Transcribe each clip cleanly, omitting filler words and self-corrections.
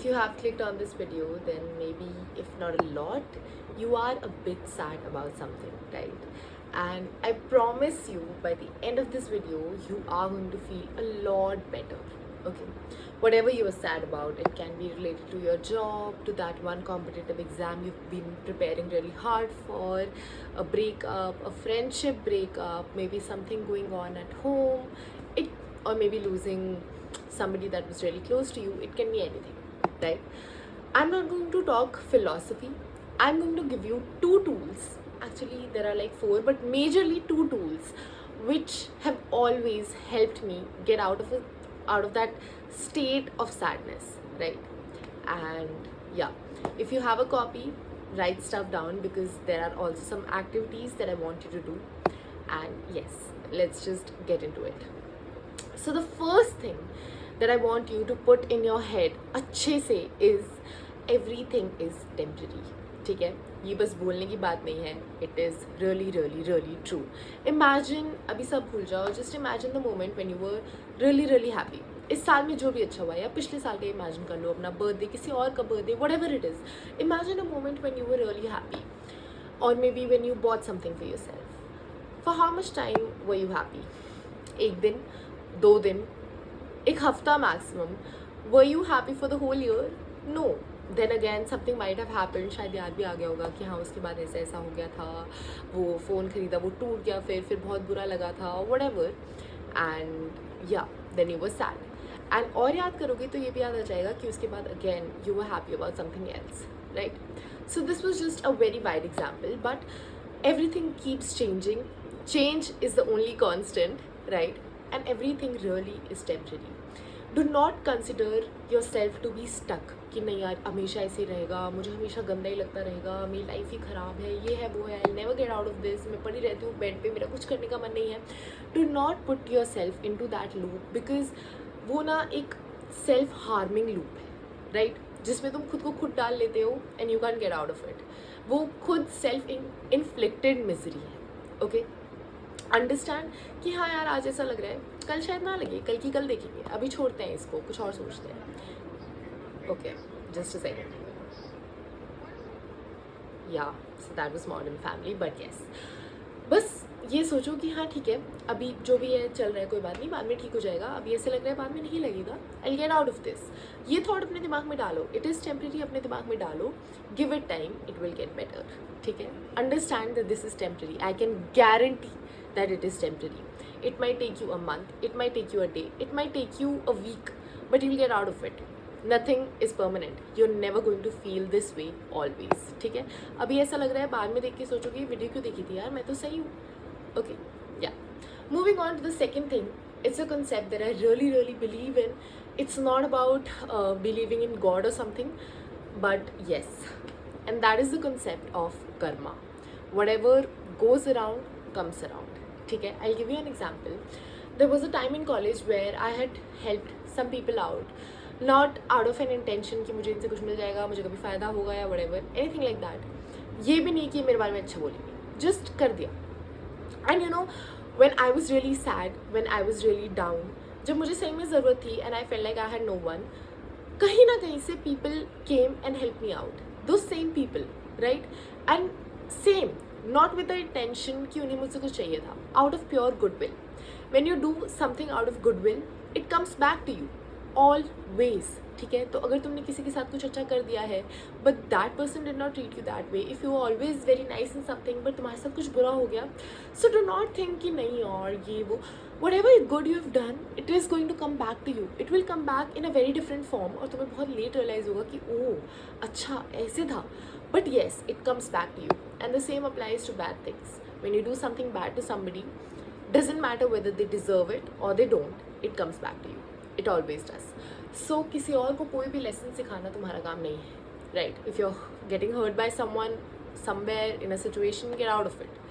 if you have clicked on this video, then maybe, if not a lot, you are a bit sad about something, right? And I promise you, by the end of this video, you are going to feel a lot better. Okay, whatever you are sad about, it can be related to your job, to that one competitive exam you've been preparing really hard for, a breakup, a friendship breakup, maybe something going on at home, it, or maybe losing somebody that was really close to you. It can be anything, right? I'm not going to talk philosophy. I'm going to give you two tools. Actually, there are like four, but majorly two tools which have always helped me get out of that state of sadness, right? And yeah, if you have a copy, write stuff down, because there are also some activities that I want you to do. And yes, let's just get into it. So the first thing that I want you to put in your head अच्छे से is everything is temporary. ठीक है, ये बस बोलने की बात नहीं है. It is really really really true. Imagine, अभी सब भूल जाओ. Just imagine the moment when you were really really happy. इस साल में जो भी अच्छा हुआ, या पिछले साल का इमेजिन कर लो, अपना बर्थडे, किसी और का birthday, whatever it is. Imagine a moment when you were really happy, or maybe when you bought something for yourself. For how much time were you happy? एक दिन, 2 दिन, एक हफ्ता maximum. Were you happy for the whole year? No. Then again something might have happened. शायद याद भी आ गया होगा कि हाँ, उसके बाद ऐसा ऐसा हो गया था, वो फ़ोन खरीदा, वो टूट गया, फिर बहुत बुरा लगा था, व्हाटएवर. एंड या then you were sad. And और याद करोगे तो ये भी याद आ जाएगा कि उसके बाद again you were happy about something else, right? So this was just a very wide example, but everything keeps changing. Change is the only constant, right? And everything really is temporary. Do not consider yourself to be stuck कि नहीं यार हमेशा ऐसे ही रहेगा, मुझे हमेशा गंदा ही लगता रहेगा, मेरी लाइफ ही ख़राब है, ये है वो है, I never get out of this, मैं पड़ी रहती हूँ बेड पे, मेरा कुछ करने का मन नहीं है. Do not put yourself into that loop, because वो ना एक सेल्फ हार्मिंग लूप है, राइट? जिसमें तुम खुद को खुद डाल लेते हो and you can get out of it. वो खुद सेल्फ इन्फ्लिक्टेड मिजरी है. ओके, अंडरस्टैंड कि हाँ यार आज ऐसा लग रहा है, कल शायद ना लगे, कल की कल देखेंगे, अभी छोड़ते हैं इसको, कुछ और सोचते हैं. Okay, just a second. Yeah so that was Modern Family. But yes, बस ये सोचो कि हाँ ठीक है, अभी जो भी है चल रहा है, कोई बात नहीं, बाद में ठीक हो जाएगा. अभी ऐसे लग रहा है, बाद में नहीं लगेगा, I get out of this. ये थॉट अपने दिमाग में डालो. इट इज़ टेम्परेरी, अपने दिमाग में डालो. Give it time, it will get better. ठीक है, understand that this is temporary. I can guarantee that it is temporary. It might take you a month, it might take you a day, it might take you a week, but you'll get out of it. Nothing is permanent. You're never going to feel this way always. ठीक है, अभी ऐसा लग रहा है, बाद में देख के सोचोगे वीडियो क्यों देखी थी यार, मैं तो सही हूँ. Okay, yeah. Moving on to the second thing, it's a concept that I really really believe in. It's not about believing in God or something, but yes, and that is the concept of karma. Whatever goes around comes around. ठीक है, I'll give you an example. There was a time in college where I had helped some people out, not out of an intention कि मुझे इनसे कुछ मिल जाएगा, मुझे कभी फ़ायदा होगा या whatever, anything like that. ये भी नहीं कि मेरे बारे में अच्छा बोलेंगे, just कर दिया. And you know, when I was really sad, when I was really down, जब मुझे सही में ज़रूरत थी and I felt like I had no one, कहीं ना कहीं से people came and helped me out. Those same people, right? And same, not with the intention कि उन्हें मुझसे कुछ चाहिए था, out of pure goodwill. When you do something out of goodwill, it comes back to you always. ठीक है, तो अगर तुमने किसी के साथ कुछ अच्छा कर दिया है, but that person did not treat you that way, if you always very nice in something, but तुम्हारे साथ कुछ बुरा हो गया, सो डू नॉट थिंक कि नहीं और ये वो, whatever good you have done, it is going to come back to you. It will come back in a very different form, और तुम्हें बहुत लेट रियलाइज होगा कि ओह अच्छा ऐसे था. But yes, it comes back to you. And the same applies to bad things. When you do something bad to somebody, doesn't matter whether they deserve it or they don't, it comes back to you. It always does. So किसी और को कोई भी lesson सिखाना तुम्हारा काम नहीं है, right? If you're getting hurt by someone somewhere in a situation, get out of it.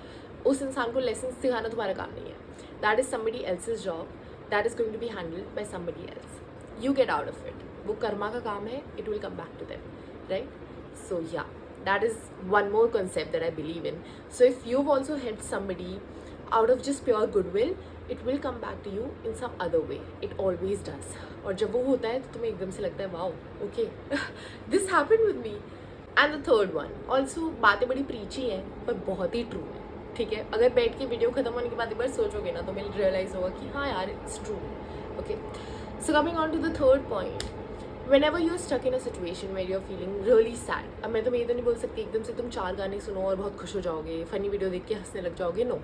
उस इंसान को lessons सिखाना तुम्हारा काम नहीं है. That is somebody else's job. That is going to be handled by somebody else. You get out of it. वो कर्मा का काम है. It will come back to them, right? So yeah. That is one more concept that I believe in. So if you've also helped somebody out of just pure goodwill, it will come back to you in some other way, it always does. और जब वो होता है तो तुम्हें एकदम से लगता है wow okay this happened with me. And the third one also, बातें बड़ी प्रीची हैं पर बहुत ही ट्रू है. ठीक है, अगर बैठ के वीडियो खत्म होने के बाद एक बार सोचोगे ना तो मैं रियलाइज होगा कि हाँ यार it's true. Okay, so coming on to the third point, whenever you're stuck in a situation where you're feeling really sad. अब मैं तुम्हें ये तो नहीं बोल सकती एकदम से तुम 4 गाने सुनो और बहुत खुश हो जाओगे, फनी वीडियो देख के हंसने लग जाओगे. No,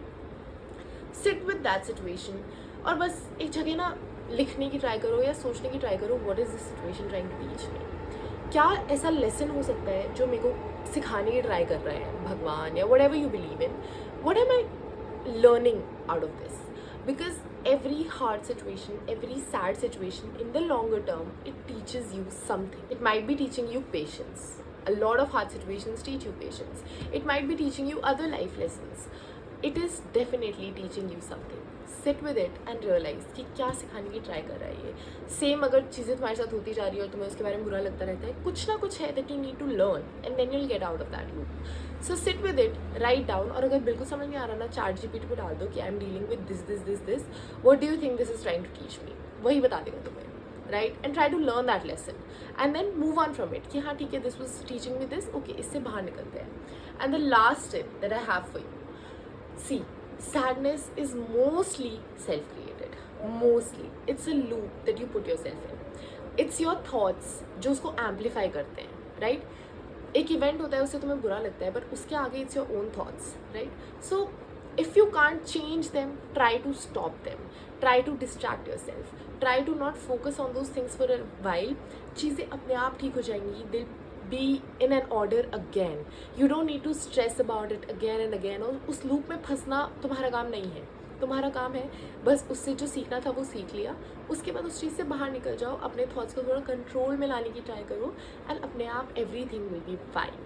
sit with that situation और बस एक जगह ना लिखने की ट्राई करो या सोचने की ट्राई करो, what is this situation trying to teach me. क्या ऐसा लेसन हो सकता है जो मेरे को सिखाने की ट्राई कर रहा है भगवान या whatever you believe in. What am I learning out of this? Because every hard situation, every sad situation in the longer term, it teaches you something. It might be teaching you patience. A lot of hard situations teach you patience. It might be teaching you other life lessons. It is definitely teaching you something. Sit with it and realize कि क्या सिखाने की try कर रहा है ये. Same अगर चीज़ें तुम्हारे साथ होती जा रही है और तुम्हें उसके बारे में बुरा लगता रहता है, कुछ ना कुछ है that you need to learn and then you'll get out of that loop. So sit with it, write down. और अगर बिल्कुल समझ नहीं आ रहा ना, चैट जीपीटी पे डाल दो कि I am dealing with this, what do you think this is trying to teach me? वही बता देगा तुम्हें, right? And try to learn that lesson and then move on from it कि हाँ ठीक है, this was teaching me this, okay, इससे बाहर निकलते हैं. And the last tip that I have for you, see, sadness is mostly self-created. Mostly. It's a loop that you put yourself in. It's your thoughts जो उसको amplify करते हैं, right? एक event होता है उससे तुम्हें बुरा लगता है, बट उसके आगे it's your own thoughts, right? So if you can't change them, try to stop them, try to distract yourself, try to not focus on those things for a while. चीज़ें अपने आप ठीक हो जाएंगी. दिल be in an order again. You don't need to stress about it again and again. और उस loop में फंसना तुम्हारा काम नहीं है. तुम्हारा काम है बस उससे जो सीखना था वो सीख लिया, उसके बाद उस चीज़ से बाहर निकल जाओ, अपने थॉट्स को थोड़ा कंट्रोल में लाने की ट्राई करो एंड अपने आप everything will be fine.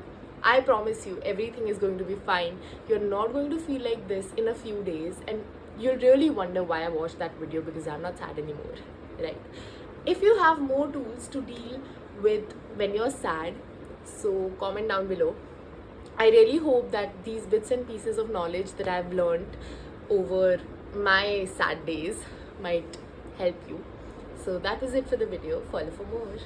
I promise you everything is going to be fine. You're not going to feel like this in a few days and you'll really wonder why I watched that video because I'm not sad anymore, right? If you have more tools to deal with when you're sad, so comment down below. I really hope that these bits and pieces of knowledge that I've learned over my sad days might help you. So that was it for the video. Follow for more.